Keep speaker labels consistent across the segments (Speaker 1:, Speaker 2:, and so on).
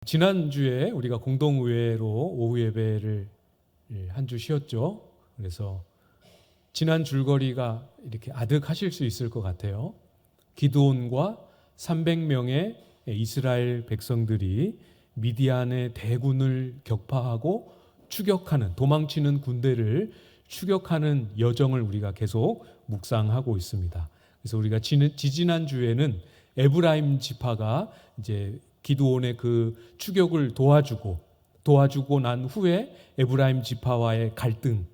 Speaker 1: 지난주에 우리가 공동의회로 오후 예배를 한 주 쉬었죠. 그래서 지난 줄거리가 이렇게 아득하실 수 있을 것 같아요. 기드온과 300명의 이스라엘 백성들이 미디안의 대군을 격파하고 추격하는, 도망치는 군대를 추격하는 여정을 우리가 계속 묵상하고 있습니다. 그래서 우리가 지지난 주에는 에브라임 지파가 이제 기드온의 그 추격을 도와주고 난 후에 에브라임 지파와의 갈등,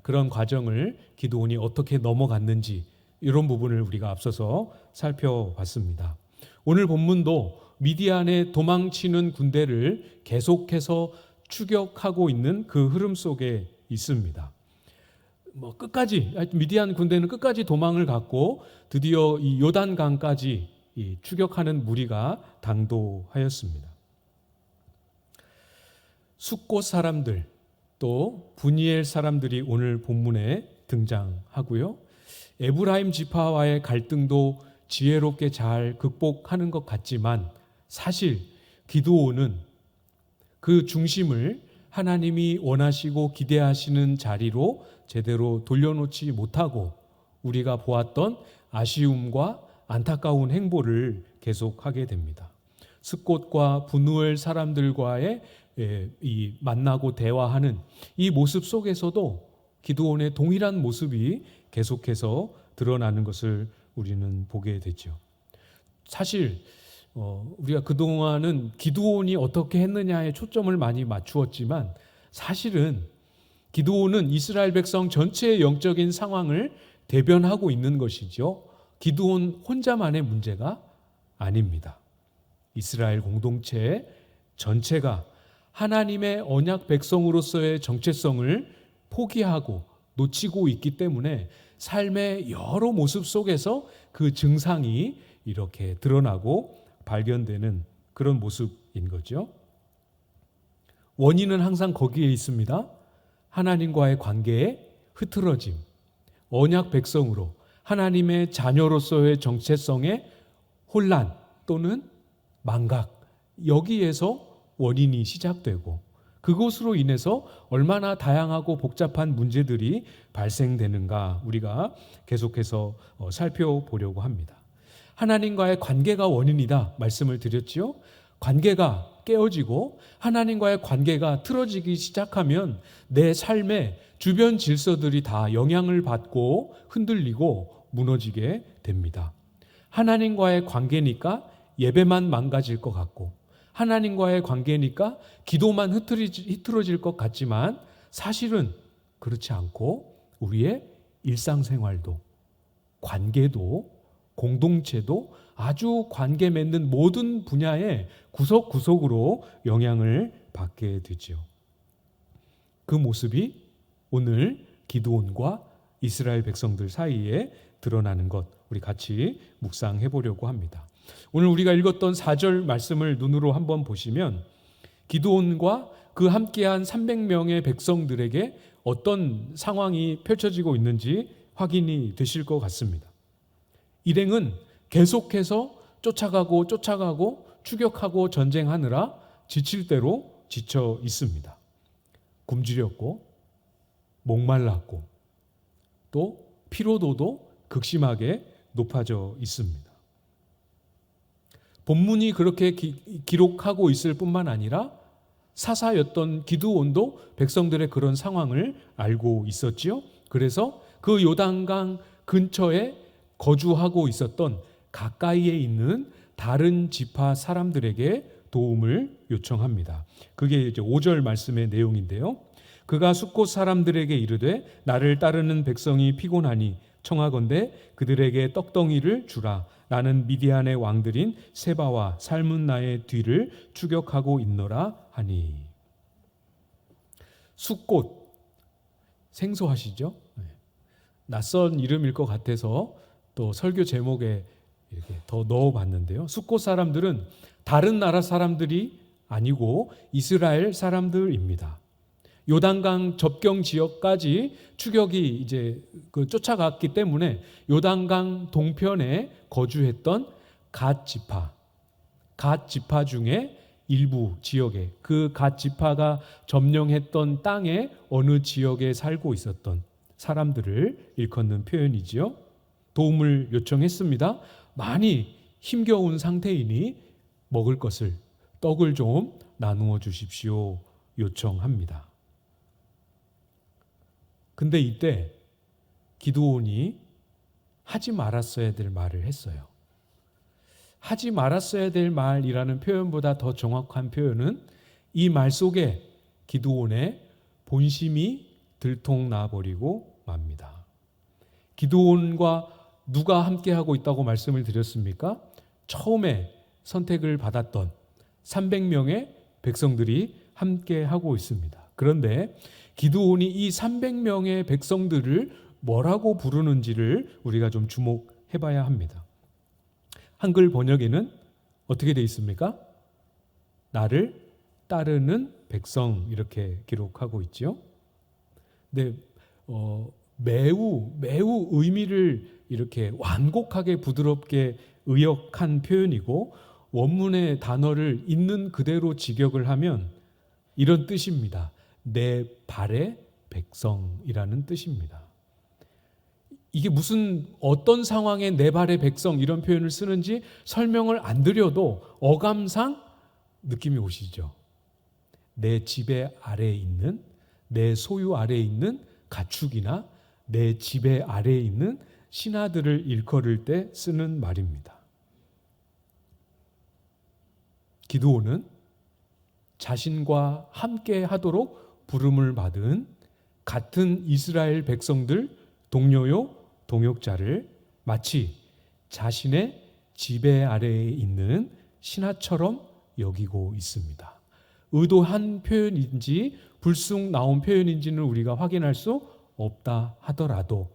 Speaker 1: 그런 과정을 기드온이 어떻게 넘어갔는지 이런 부분을 우리가 앞서서 살펴봤습니다. 오늘 본문도 미디안의 도망치는 군대를 계속해서 추격하고 있는 그 흐름 속에 있습니다. 끝까지 미디안 군대는 끝까지 도망을 갔고 드디어 이 요단강까지 추격하는 무리가 당도하였습니다. 숫곳 사람들 또 브니엘 사람들이 오늘 본문에 등장하고요. 에브라임 지파와의 갈등도 지혜롭게 잘 극복하는 것 같지만 사실 기드온은 그 중심을 하나님이 원하시고 기대하시는 자리로 제대로 돌려놓지 못하고 우리가 보았던 아쉬움과 안타까운 행보를 계속하게 됩니다. 숫곳과 브누엘 사람들과의 이 만나고 대화하는 이 모습 속에서도 기드온의 동일한 모습이 계속해서 드러나는 것을 우리는 보게 되죠. 사실 우리가 그동안은 기드온이 어떻게 했느냐에 초점을 많이 맞추었지만 사실은 기드온은 이스라엘 백성 전체의 영적인 상황을 대변하고 있는 것이죠. 기드온 혼자만의 문제가 아닙니다. 이스라엘 공동체 전체가 하나님의 언약 백성으로서의 정체성을 포기하고 놓치고 있기 때문에 삶의 여러 모습 속에서 그 증상이 이렇게 드러나고 발견되는 그런 모습인 거죠. 원인은 항상 거기에 있습니다. 하나님과의 관계의 흐트러짐, 언약 백성으로 하나님의 자녀로서의 정체성의 혼란 또는 망각, 여기에서 원인이 시작되고 그것으로 인해서 얼마나 다양하고 복잡한 문제들이 발생되는가 우리가 계속해서 살펴보려고 합니다. 하나님과의 관계가 원인이다 말씀을 드렸지요. 관계가 깨어지고 하나님과의 관계가 틀어지기 시작하면 내 삶의 주변 질서들이 다 영향을 받고 흔들리고 무너지게 됩니다. 하나님과의 관계니까 예배만 망가질 것 같고 하나님과의 관계니까 기도만 흐트러질 것 같지만 사실은 그렇지 않고 우리의 일상생활도 관계도 공동체도 아주 관계 맺는 모든 분야의 구석구석으로 영향을 받게 되죠. 그 모습이 오늘 기드온과 이스라엘 백성들 사이에 드러나는 것 우리 같이 묵상해 보려고 합니다. 오늘 우리가 읽었던 4절 말씀을 눈으로 한번 보시면 기드온과 그 함께한 300명의 백성들에게 어떤 상황이 펼쳐지고 있는지 확인이 되실 것 같습니다. 일행은 계속해서 쫓아가고 추격하고 전쟁하느라 지칠 대로 지쳐 있습니다. 굶주렸고 목말랐고 또 피로도도 극심하게 높아져 있습니다. 본문이 그렇게 기록하고 있을 뿐만 아니라 사사였던 기드온도 백성들의 그런 상황을 알고 있었지요. 그래서 그 요단강 근처에 거주하고 있었던 가까이에 있는 다른 지파 사람들에게 도움을 요청합니다. 그게 이제 5절 말씀의 내용인데요. 그가 숫곳 사람들에게 이르되 나를 따르는 백성이 피곤하니 청하건대 그들에게 떡덩이를 주라. 나는 미디안의 왕들인 세바와 살문나의 뒤를 추격하고 있노라 하니. 숫곳 생소하시죠? 낯선 이름일 것 같아서 또 설교 제목에 이렇게 더 넣어봤는데요. 숫곳 사람들은 다른 나라 사람들이 아니고 이스라엘 사람들입니다. 요단강 접경 지역까지 추격이 이제 쫓아갔기 때문에 요단강 동편에 거주했던 갓 지파 중에 일부 지역에, 그 갓 지파가 점령했던 땅의 어느 지역에 살고 있었던 사람들을 일컫는 표현이지요. 도움을 요청했습니다. 많이 힘겨운 상태이니 먹을 것을, 떡을 좀 나누어 주십시오 요청합니다. 근데 이때 기드온이 하지 말았어야 될 말을 했어요. 하지 말았어야 될 말이라는 표현보다 더 정확한 표현은 이 말 속에 기드온의 본심이 들통나버리고 맙니다. 기드온과 누가 함께하고 있다고 말씀을 드렸습니까? 처음에 선택을 받았던 300명의 백성들이 함께하고 있습니다. 그런데 기드온이 이 300명의 백성들을 뭐라고 부르는지를 우리가 좀 주목해 봐야 합니다. 한글 번역에는 어떻게 되어 있습니까? 나를 따르는 백성, 이렇게 기록하고 있죠. 근데 매우 의미를 이렇게 완곡하게 부드럽게 의역한 표현이고, 원문의 단어를 있는 그대로 직역을 하면 이런 뜻입니다. 내 발의 백성이라는 뜻입니다. 이게 무슨 어떤 상황에 내 발의 백성 이런 표현을 쓰는지 설명을 안 드려도 어감상 느낌이 오시죠? 내 지배 아래에 있는, 내 소유 아래에 있는 가축이나 내 지배 아래에 있는 신하들을 일컬을 때 쓰는 말입니다. 기드온은 자신과 함께 하도록 부름을 받은 같은 이스라엘 백성들, 동료요 동역자를 마치 자신의 지배 아래에 있는 신하처럼 여기고 있습니다. 의도한 표현인지 불쑥 나온 표현인지는 우리가 확인할 수 없다 하더라도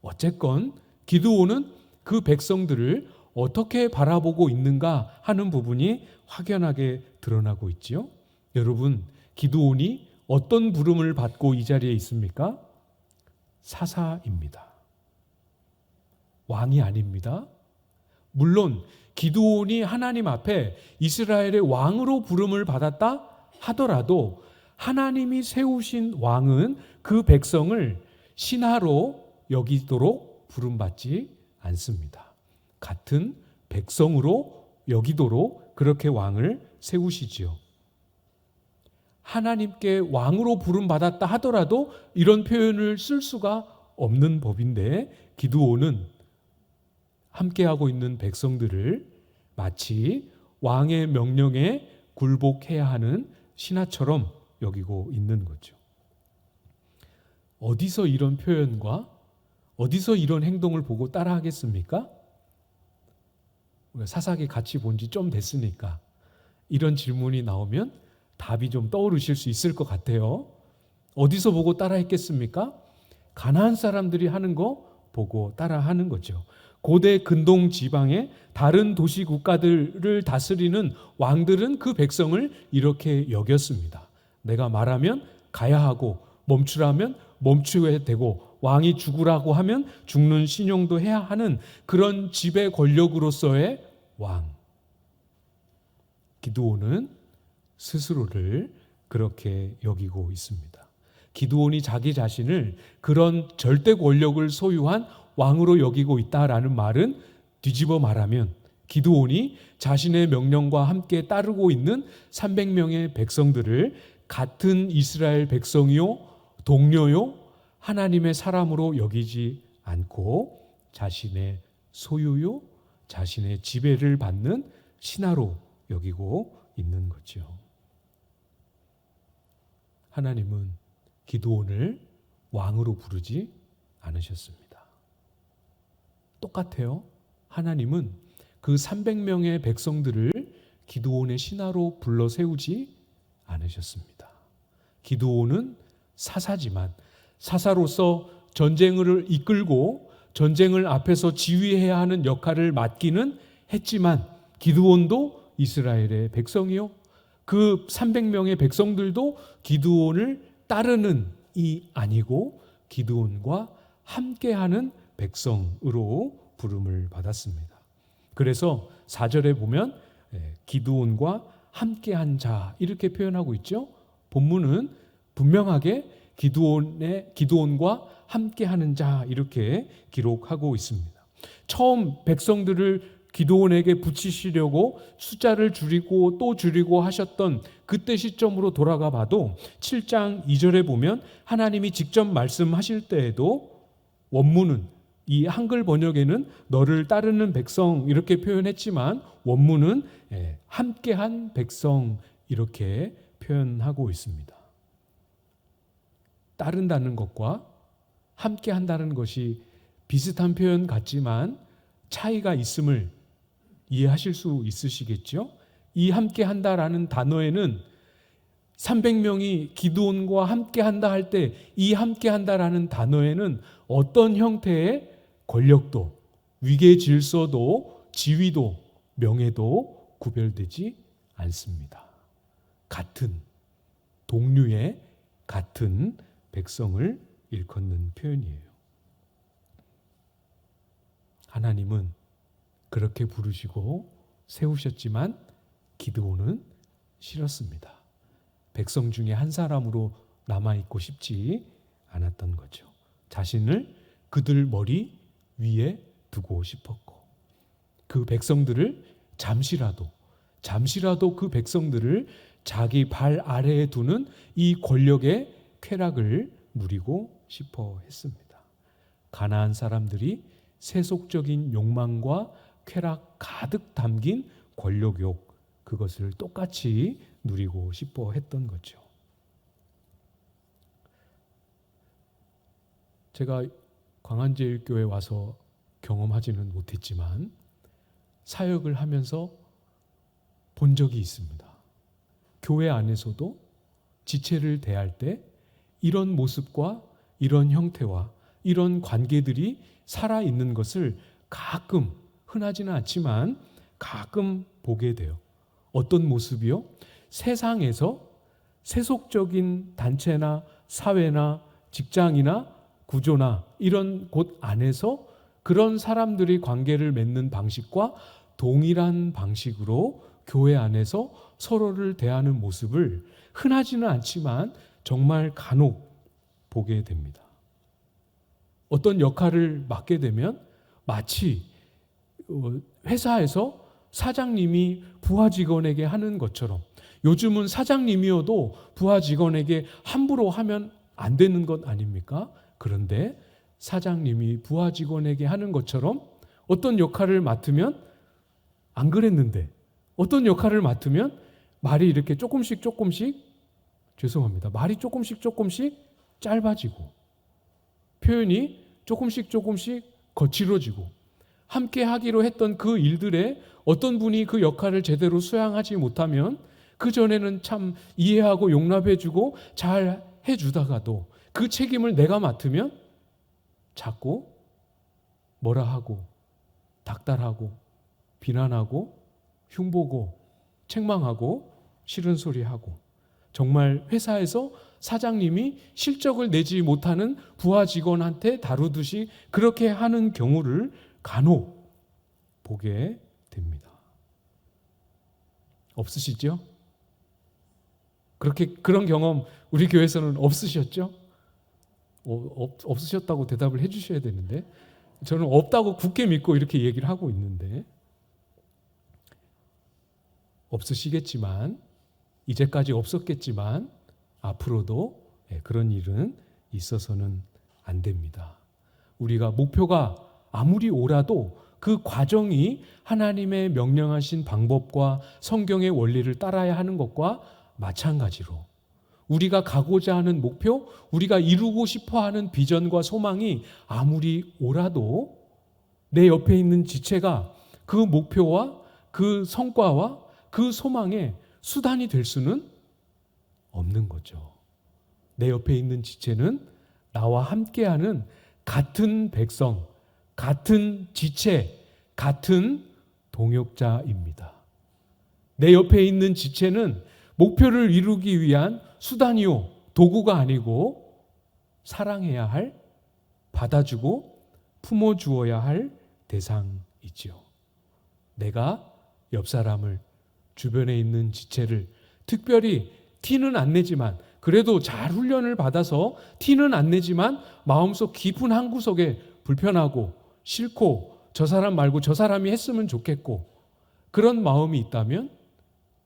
Speaker 1: 어쨌건 기드온은 그 백성들을 어떻게 바라보고 있는가 하는 부분이 확연하게 드러나고 있지요. 여러분, 기드온이 어떤 부름을 받고 이 자리에 있습니까? 사사입니다. 왕이 아닙니다. 물론 기드온이 하나님 앞에 이스라엘의 왕으로 부름을 받았다 하더라도 하나님이 세우신 왕은 그 백성을 신하로 여기도록 부름받지 않습니다. 같은 백성으로 여기도록 그렇게 왕을 세우시지요. 하나님께 왕으로 부름받았다 하더라도 이런 표현을 쓸 수가 없는 법인데, 기드온은 함께하고 있는 백성들을 마치 왕의 명령에 굴복해야 하는 신하처럼 여기고 있는 거죠. 어디서 이런 표현과 어디서 이런 행동을 보고 따라하겠습니까? 사사기 같이 본 지 좀 됐으니까 이런 질문이 나오면 답이 좀 떠오르실 수 있을 것 같아요. 어디서 보고 따라했겠습니까? 가나안 사람들이 하는 거 보고 따라하는 거죠. 고대 근동 지방의 다른 도시 국가들을 다스리는 왕들은 그 백성을 이렇게 여겼습니다. 내가 말하면 가야 하고 멈추라면 멈추어야 되고 왕이 죽으라고 하면 죽는 신용도 해야 하는 그런 지배 권력으로서의 왕. 기드온은 스스로를 그렇게 여기고 있습니다. 기드온이 자기 자신을 그런 절대 권력을 소유한 왕으로 여기고 있다라는 말은 뒤집어 말하면 기드온이 자신의 명령과 함께 따르고 있는 300명의 백성들을 같은 이스라엘 백성이요, 동료요, 하나님의 사람으로 여기지 않고 자신의 소유요, 자신의 지배를 받는 신하로 여기고 있는 거죠. 하나님은 기드온을 왕으로 부르지 않으셨습니다. 똑같아요. 하나님은 그 300명의 백성들을 기드온의 신하로 불러 세우지 않으셨습니다. 기드온은 사사지만 사사로서 전쟁을 이끌고 전쟁을 앞에서 지휘해야 하는 역할을 맡기는 했지만 기드온도 이스라엘의 백성이요, 그 300명의 백성들도 기드온을 따르는 이 아니고 기드온과 함께하는 백성으로 부름을 받았습니다. 그래서 4절에 보면 기드온과 함께한 자 이렇게 표현하고 있죠. 본문은 분명하게 기드온과 함께하는 자 이렇게 기록하고 있습니다. 처음 백성들을 기드온에게 붙이시려고 숫자를 줄이고 또 줄이고 하셨던 그때 시점으로 돌아가 봐도 7장 2절에 보면 하나님이 직접 말씀하실 때에도 원문은 이 한글 번역에는 너를 따르는 백성 이렇게 표현했지만 원문은 함께한 백성 이렇게 표현하고 있습니다. 따른다는 것과 함께한다는 것이 비슷한 표현 같지만 차이가 있음을 이해하실 수 있으시겠죠? 이 함께한다라는 단어에는 300명이 기드온과 함께한다 할 때 이 함께한다라는 단어에는 어떤 형태의 권력도, 위계 질서도, 지위도, 명예도 구별되지 않습니다. 같은 동류의 같은 백성을 일컫는 표현이에요. 하나님은 그렇게 부르시고 세우셨지만 기드온은 싫었습니다. 백성 중에 한 사람으로 남아있고 싶지 않았던 거죠. 자신을 그들 머리 위에 두고 싶었고 그 백성들을 잠시라도 그 백성들을 자기 발 아래에 두는 이 권력의 쾌락을 누리고 싶어 했습니다. 가나안 사람들이 세속적인 욕망과 쾌락 가득 담긴 권력욕 그것을 똑같이 누리고 싶어 했던 거죠. 제가 광안제일교회 와서 경험하지는 못했지만 사역을 하면서 본 적이 있습니다. 교회 안에서도 지체를 대할 때 이런 모습과 이런 형태와 이런 관계들이 살아있는 것을 가끔, 흔하지는 않지만 가끔 보게 돼요. 어떤 모습이요? 세상에서 세속적인 단체나 사회나 직장이나 구조나 이런 곳 안에서 그런 사람들이 관계를 맺는 방식과 동일한 방식으로 교회 안에서 서로를 대하는 모습을 흔하지는 않지만 정말 간혹 보게 됩니다. 어떤 역할을 맡게 되면 마치 회사에서 사장님이 부하 직원에게 하는 것처럼 요즘은 사장님이어도 부하 직원에게 함부로 하면 안 되는 것 아닙니까? 그런데 사장님이 부하 직원에게 하는 것처럼 어떤 역할을 맡으면 안 그랬는데 어떤 역할을 맡으면 말이 이렇게 조금씩 죄송합니다. 말이 조금씩 짧아지고 표현이 조금씩 거칠어지고 함께 하기로 했던 그 일들에 어떤 분이 그 역할을 제대로 수행하지 못하면 그전에는 참 이해하고 용납해주고 잘 해주다가도 그 책임을 내가 맡으면 자꾸 뭐라 하고 닥달하고 비난하고 흉보고 책망하고 싫은 소리하고 정말 회사에서 사장님이 실적을 내지 못하는 부하 직원한테 다루듯이 그렇게 하는 경우를 간혹 보게 됩니다. 없으시죠? 그런 경험 우리 교회에서는 없으셨죠? 없으셨다고 대답을 해주셔야 되는데 저는 없다고 굳게 믿고 이렇게 얘기를 하고 있는데 없으시겠지만 이제까지 없었겠지만 앞으로도 그런 일은 있어서는 안 됩니다. 우리가 목표가 아무리 오라도 그 과정이 하나님의 명령하신 방법과 성경의 원리를 따라야 하는 것과 마찬가지로 우리가 가고자 하는 목표, 우리가 이루고 싶어하는 비전과 소망이 아무리 오라도 내 옆에 있는 지체가 그 목표와 그 성과와 그 소망의 수단이 될 수는 없는 거죠. 내 옆에 있는 지체는 나와 함께하는 같은 백성, 같은 지체, 같은 동역자입니다. 내 옆에 있는 지체는 목표를 이루기 위한 수단이요, 도구가 아니고 사랑해야 할, 받아주고 품어주어야 할 대상이죠. 내가 옆 사람을 주변에 있는 지체를 특별히 티는 안 내지만, 그래도 잘 훈련을 받아서 티는 안 내지만 마음속 깊은 한구석에 불편하고 싫고 저 사람 말고 저 사람이 했으면 좋겠고 그런 마음이 있다면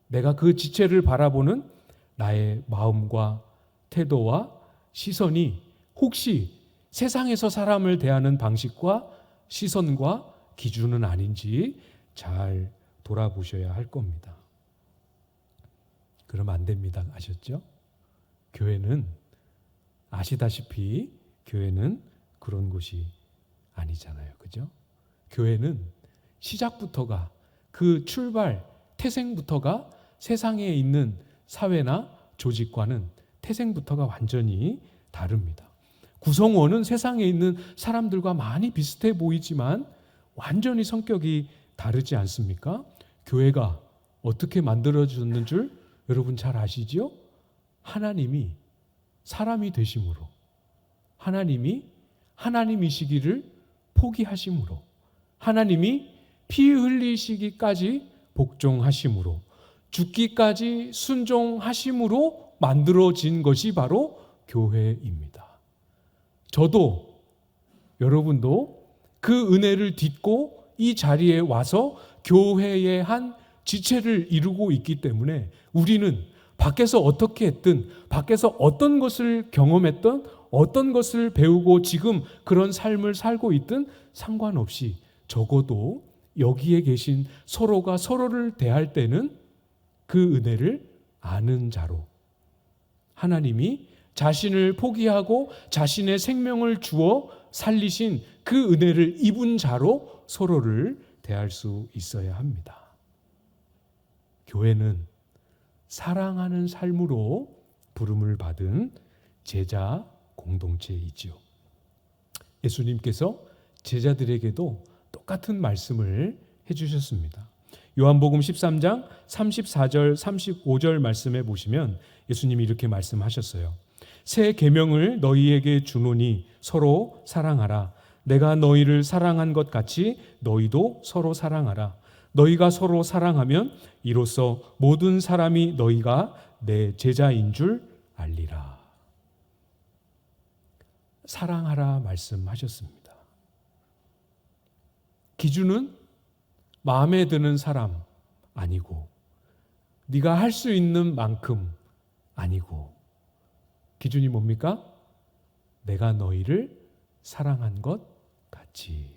Speaker 1: 내가 그 지체를 바라보는 나의 마음과 태도와 시선이 혹시 세상에서 사람을 대하는 방식과 시선과 기준은 아닌지 잘 돌아보셔야 할 겁니다. 그러면 안 됩니다. 아셨죠? 교회는 아시다시피 교회는 그런 곳이 아니잖아요. 그죠? 교회는 시작부터가 그 출발, 태생부터가 세상에 있는 사회나 조직과는 태생부터가 완전히 다릅니다. 구성원은 세상에 있는 사람들과 많이 비슷해 보이지만 완전히 성격이 다르지 않습니까? 교회가 어떻게 만들어졌는 줄 여러분 잘 아시죠? 하나님이 사람이 되심으로, 하나님이 하나님이시기를 포기하심으로, 하나님이 피 흘리시기까지 복종하심으로, 죽기까지 순종하심으로 만들어진 것이 바로 교회입니다. 저도 여러분도 그 은혜를 딛고 이 자리에 와서 교회의 한 지체를 이루고 있기 때문에 우리는 밖에서 어떻게 했든, 밖에서 어떤 것을 경험했던, 어떤 것을 배우고 지금 그런 삶을 살고 있든 상관없이 적어도 여기에 계신 서로가 서로를 대할 때는 그 은혜를 아는 자로, 하나님이 자신을 포기하고 자신의 생명을 주어 살리신 그 은혜를 입은 자로 서로를 대할 수 있어야 합니다. 교회는 사랑하는 삶으로 부름을 받은 제자 공동체이지요. 예수님께서 제자들에게도 똑같은 말씀을 해주셨습니다. 요한복음 13장 34절 35절 말씀에 보시면 예수님이 이렇게 말씀하셨어요. 새 계명을 너희에게 주노니 서로 사랑하라. 내가 너희를 사랑한 것 같이 너희도 서로 사랑하라. 너희가 서로 사랑하면 이로써 모든 사람이 너희가 내 제자인 줄 알리라. 사랑하라 말씀하셨습니다. 기준은 마음에 드는 사람 아니고, 네가 할 수 있는 만큼 아니고, 기준이 뭡니까? 내가 너희를 사랑한 것 같이.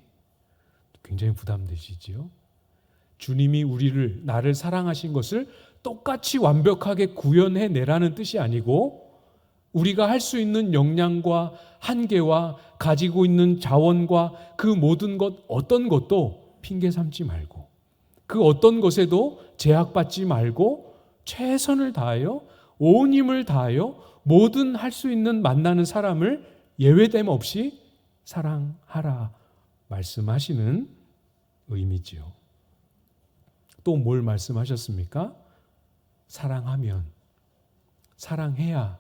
Speaker 1: 굉장히 부담되시지요? 주님이 나를 사랑하신 것을 똑같이 완벽하게 구현해 내라는 뜻이 아니고, 우리가 할 수 있는 역량과 한계와 가지고 있는 자원과 그 모든 것, 어떤 것도 핑계 삼지 말고, 그 어떤 것에도 제약받지 말고 최선을 다하여 온 힘을 다하여 모든 할 수 있는 만나는 사람을 예외됨 없이 사랑하라 말씀하시는 의미지요. 또 뭘 말씀하셨습니까? 사랑하면, 사랑해야,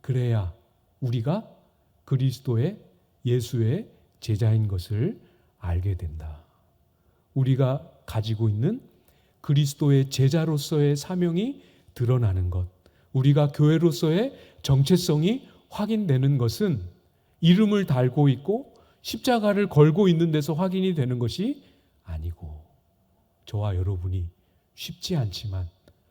Speaker 1: 그래야 우리가 그리스도의, 예수의 제자인 것을 알게 된다. 우리가 가지고 있는 그리스도의 제자로서의 사명이 드러나는 것, 우리가 교회로서의 정체성이 확인되는 것은 이름을 달고 있고 십자가를 걸고 있는 데서 확인이 되는 것이 아니고, 저와 여러분이 쉽지 않지만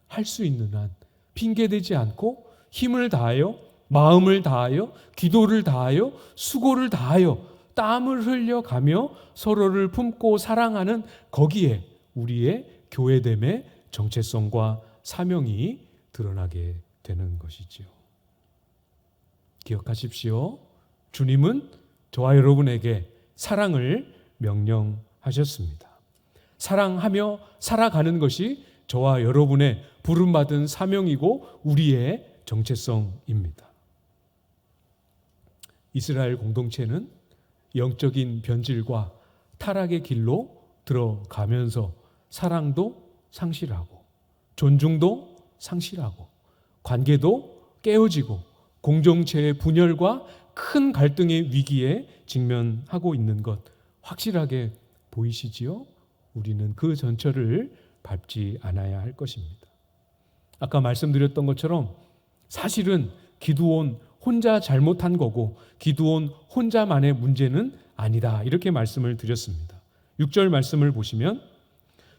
Speaker 1: 할 수 있는 한 핑계대지 않고 힘을 다하여, 마음을 다하여, 기도를 다하여, 수고를 다하여, 땀을 흘려가며 서로를 품고 사랑하는 거기에 우리의 교회됨의 정체성과 사명이 드러나게 되는 것이지요. 기억하십시오. 주님은 저와 여러분에게 사랑을 명령하셨습니다. 사랑하며 살아가는 것이 저와 여러분의 부름받은 사명이고 우리의 정체성입니다. 이스라엘 공동체는 영적인 변질과 타락의 길로 들어가면서 사랑도 상실하고, 존중도 상실하고, 관계도 깨어지고, 공동체의 분열과 큰 갈등의 위기에 직면하고 있는 것 확실하게 보이시지요? 우리는 그 전철을 밟지 않아야 할 것입니다. 아까 말씀드렸던 것처럼 사실은 기드온 혼자 잘못한 거고 기드온 혼자만의 문제는 아니다. 이렇게 말씀을 드렸습니다. 6절 말씀을 보시면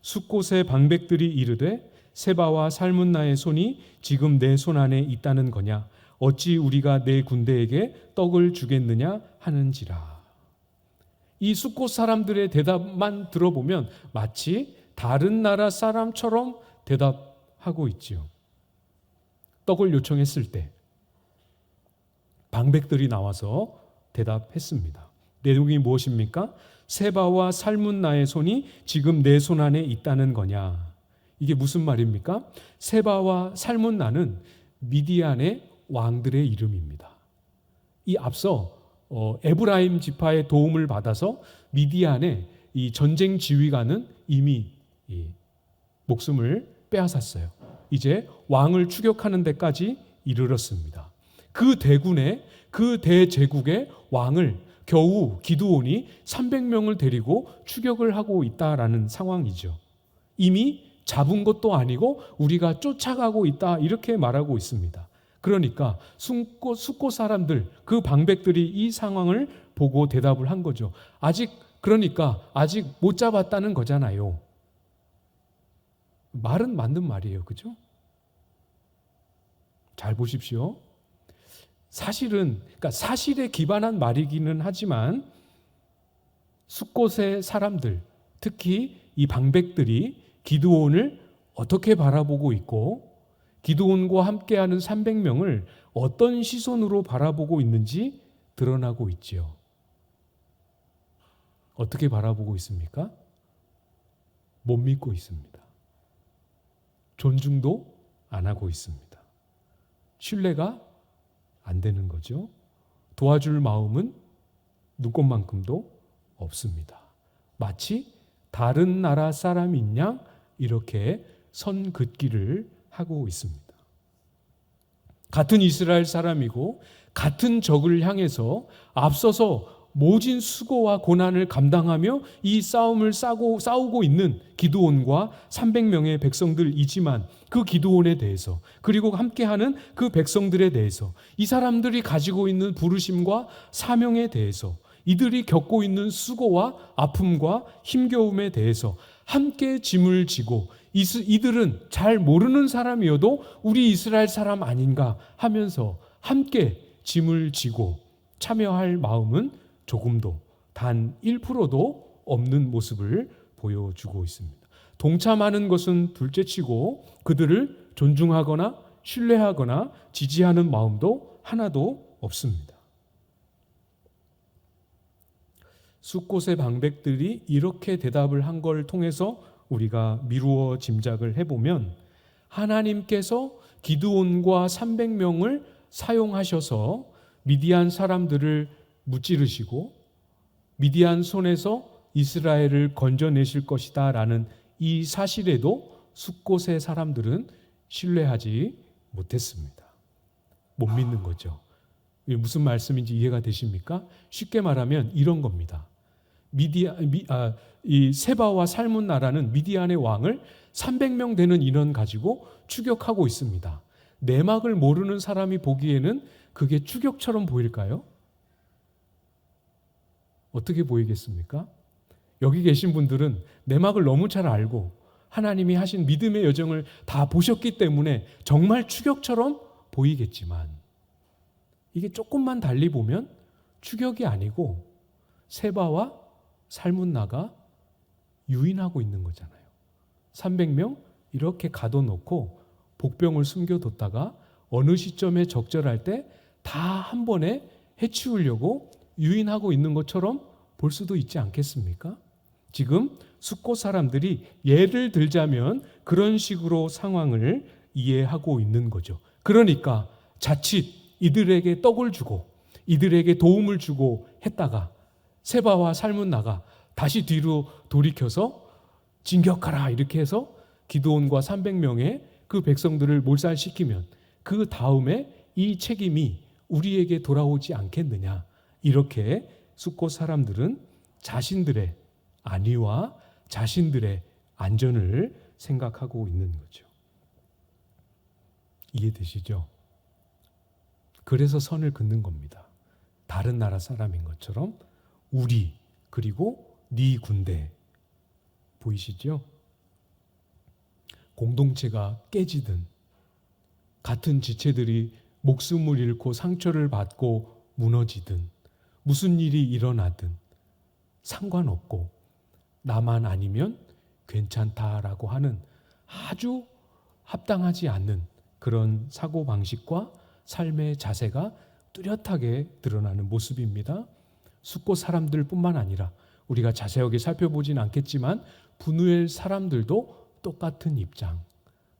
Speaker 1: 숫곳의 방백들이 이르되 세바와 살문나의 손이 지금 내 손 안에 있다는 거냐? 어찌 우리가 내 군대에게 떡을 주겠느냐 하는지라. 이 숫곳 사람들의 대답만 들어보면 마치 다른 나라 사람처럼 대답하고 있지요. 떡을 요청했을 때 방백들이 나와서 대답했습니다. 내용이 무엇입니까? 세바와 살문나의 손이 지금 내 손 안에 있다는 거냐? 이게 무슨 말입니까? 세바와 살문나는 미디안의 왕들의 이름입니다. 이 앞서 에브라임 지파의 도움을 받아서 미디안의 이 전쟁 지휘관은 이미 목숨을 빼앗았어요. 이제 왕을 추격하는 데까지 이르렀습니다. 그 대군의 그 대제국의 왕을 겨우 기드온이 300명을 데리고 추격을 하고 있다라는 상황이죠. 이미 잡은 것도 아니고 우리가 쫓아가고 있다 이렇게 말하고 있습니다. 그러니까 숫곳 사람들 그 방백들이 이 상황을 보고 대답을 한 거죠. 아직 못 잡았다는 거잖아요. 말은 맞는 말이에요. 그죠? 잘 보십시오. 그러니까 사실에 기반한 말이기는 하지만 숫곳의 사람들, 특히 이 방백들이 기드온을 어떻게 바라보고 있고 기드온과 함께하는 300명을 어떤 시선으로 바라보고 있는지 드러나고 있지요. 어떻게 바라보고 있습니까? 못 믿고 있습니다. 존중도 안 하고 있습니다. 신뢰가 안 되는 거죠. 도와줄 마음은 눈꼽만큼도 없습니다. 마치 다른 나라 사람인 양 이렇게 선 긋기를 하고 있습니다. 같은 이스라엘 사람이고 같은 적을 향해서 앞서서 모진 수고와 고난을 감당하며 이 싸움을 싸우고 있는 기드온과 300명의 백성들이지만 그 기드온에 대해서 그리고 함께하는 그 백성들에 대해서 이 사람들이 가지고 있는 부르심과 사명에 대해서 이들이 겪고 있는 수고와 아픔과 힘겨움에 대해서 함께 짐을 지고 이들은 잘 모르는 사람이어도 우리 이스라엘 사람 아닌가 하면서 함께 짐을 지고 참여할 마음은 조금도 단 1%도 없는 모습을 보여주고 있습니다. 동참하는 것은 둘째치고 그들을 존중하거나 신뢰하거나 지지하는 마음도 하나도 없습니다. 숫곳의 방백들이 이렇게 대답을 한 걸 통해서 우리가 미루어 짐작을 해보면 하나님께서 기드온과 300명을 사용하셔서 미디안 사람들을 무찌르시고 미디안 손에서 이스라엘을 건져내실 것이다 라는 이 사실에도 숫곳의 사람들은 신뢰하지 못했습니다. 못 믿는 거죠. 무슨 말씀인지 이해가 되십니까? 쉽게 말하면 이런 겁니다. 이 세바와 살문나라는 미디안의 왕을 300명 되는 인원 가지고 추격하고 있습니다. 내막을 모르는 사람이 보기에는 그게 추격처럼 보일까요? 어떻게 보이겠습니까? 여기 계신 분들은 내막을 너무 잘 알고 하나님이 하신 믿음의 여정을 다 보셨기 때문에 정말 추격처럼 보이겠지만 이게 조금만 달리 보면 추격이 아니고 세바와 살문나가 유인하고 있는 거잖아요. 300명 이렇게 가둬놓고 복병을 숨겨뒀다가 어느 시점에 적절할 때 다 한 번에 해치우려고 유인하고 있는 것처럼 볼 수도 있지 않겠습니까? 지금 숫곳 사람들이 예를 들자면 그런 식으로 상황을 이해하고 있는 거죠. 그러니까 자칫 이들에게 떡을 주고 이들에게 도움을 주고 했다가 세바와 살문나가 다시 뒤로 돌이켜서 진격하라 이렇게 해서 기드온과 300명의 그 백성들을 몰살시키면 그 다음에 이 책임이 우리에게 돌아오지 않겠느냐. 이렇게 숫곳 사람들은 자신들의 안위와 자신들의 안전을 생각하고 있는 거죠. 이해되시죠? 그래서 선을 긋는 겁니다. 다른 나라 사람인 것처럼 우리 그리고 네 군대 보이시죠? 공동체가 깨지든 같은 지체들이 목숨을 잃고 상처를 받고 무너지든 무슨 일이 일어나든 상관없고 나만 아니면 괜찮다라고 하는 아주 합당하지 않는 그런 사고방식과 삶의 자세가 뚜렷하게 드러나는 모습입니다. 숫곳 사람들뿐만 아니라 우리가 자세하게 살펴보진 않겠지만 분우엘 사람들도 똑같은 입장,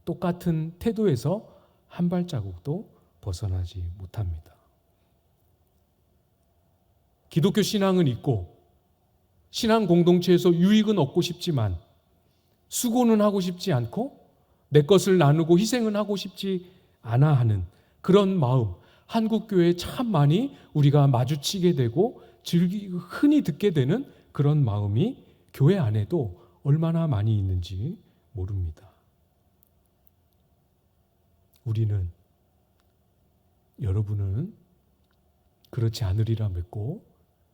Speaker 1: 똑같은 태도에서 한 발자국도 벗어나지 못합니다. 기독교 신앙은 있고 신앙 공동체에서 유익은 얻고 싶지만 수고는 하고 싶지 않고 내 것을 나누고 희생은 하고 싶지 않아 하는 그런 마음, 한국교회에 참 많이 우리가 마주치게 되고 흔히 듣게 되는 그런 마음이 교회 안에도 얼마나 많이 있는지 모릅니다. 여러분은 그렇지 않으리라 믿고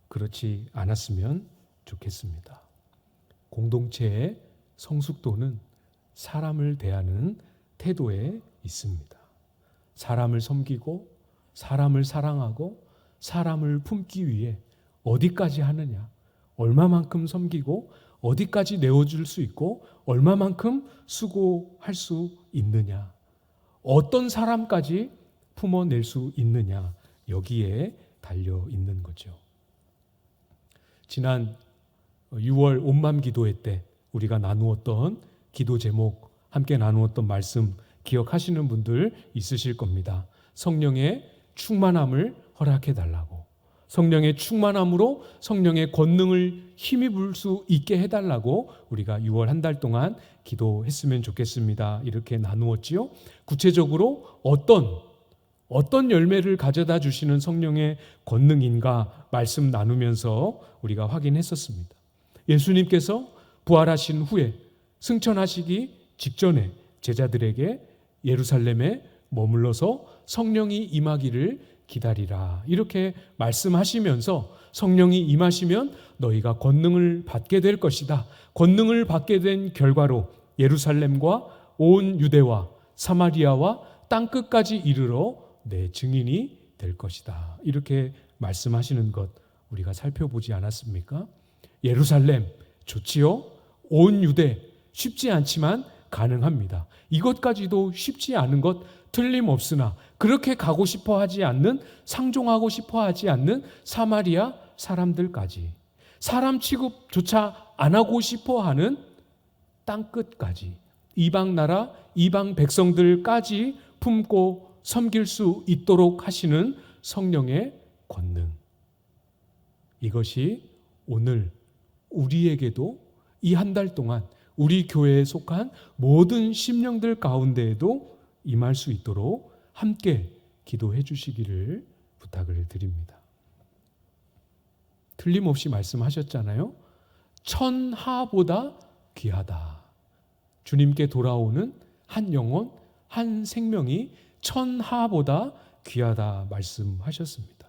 Speaker 1: 그렇지 않았으면 좋겠습니다. 공동체의 성숙도는 사람을 대하는 태도에 있습니다. 사람을 섬기고 사람을 사랑하고 사람을 품기 위해 어디까지 하느냐, 얼마만큼 섬기고 어디까지 내어줄 수 있고 얼마만큼 수고할 수 있느냐, 어떤 사람까지 품어낼 수 있느냐, 여기에 달려 있는 거죠. 지난 6월 온맘 기도회 때 우리가 나누었던 기도 제목, 함께 나누었던 말씀 기억하시는 분들 있으실 겁니다. 성령의 충만함을 허락해 달라고, 성령의 충만함으로 성령의 권능을 힘입을 수 있게 해달라고 우리가 6월 한 달 동안 기도했으면 좋겠습니다. 이렇게 나누었지요. 구체적으로 어떤 열매를 가져다 주시는 성령의 권능인가 말씀 나누면서 우리가 확인했었습니다. 예수님께서 부활하신 후에 승천하시기 직전에 제자들에게 예루살렘에 머물러서 성령이 임하기를 기다리라 이렇게 말씀하시면서 성령이 임하시면 너희가 권능을 받게 될 것이다. 권능을 받게 된 결과로 예루살렘과 온 유대와 사마리아와 땅끝까지 이르러 내 증인이 될 것이다. 이렇게 말씀하시는 것 우리가 살펴보지 않았습니까? 예루살렘 좋지요? 온 유대 쉽지 않지만 가능합니다. 이것까지도 쉽지 않은 것 틀림없으나 그렇게 가고 싶어 하지 않는, 상종하고 싶어 하지 않는 사마리아 사람들까지, 사람 취급조차 안 하고 싶어 하는 땅끝까지, 이방 나라, 이방 백성들까지 품고 섬길 수 있도록 하시는 성령의 권능. 이것이 오늘 우리에게도 이 한 달 동안 우리 교회에 속한 모든 심령들 가운데에도 임할 수 있도록 함께 기도해 주시기를 부탁을 드립니다. 틀림없이 말씀하셨잖아요. 천하보다 귀하다. 주님께 돌아오는 한 영혼, 한 생명이 천하보다 귀하다 말씀하셨습니다.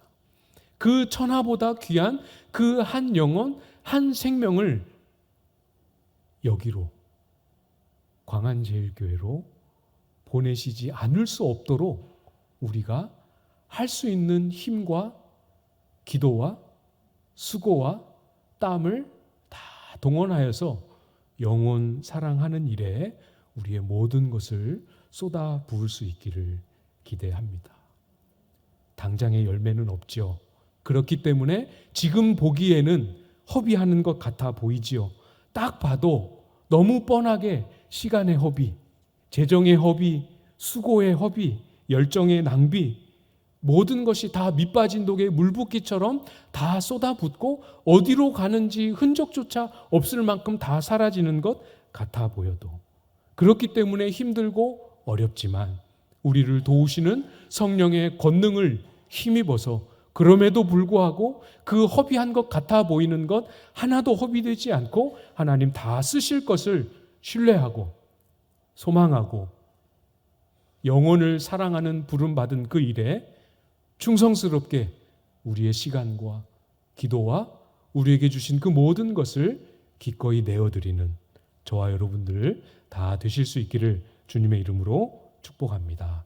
Speaker 1: 그 천하보다 귀한 그 한 영혼, 한 생명을 여기로, 광안제일교회로 보내시지 않을 수 없도록 우리가 할 수 있는 힘과 기도와 수고와 땀을 다 동원하여서 영혼 사랑하는 일에 우리의 모든 것을 쏟아 부을 수 있기를 기대합니다. 당장의 열매는 없지요. 그렇기 때문에 지금 보기에는 허비하는 것 같아 보이지요. 딱 봐도 너무 뻔하게 시간의 허비, 재정의 허비, 수고의 허비, 열정의 낭비, 모든 것이 다 밑빠진 독에 물붓기처럼 다 쏟아붓고 어디로 가는지 흔적조차 없을 만큼 다 사라지는 것 같아 보여도, 그렇기 때문에 힘들고 어렵지만 우리를 도우시는 성령의 권능을 힘입어서 그럼에도 불구하고 그 허비한 것 같아 보이는 것 하나도 허비되지 않고 하나님 다 쓰실 것을 신뢰하고 소망하고 영혼을 사랑하는 부름받은 그 일에 충성스럽게 우리의 시간과 기도와 우리에게 주신 그 모든 것을 기꺼이 내어드리는 저와 여러분들 다 되실 수 있기를 주님의 이름으로 축복합니다.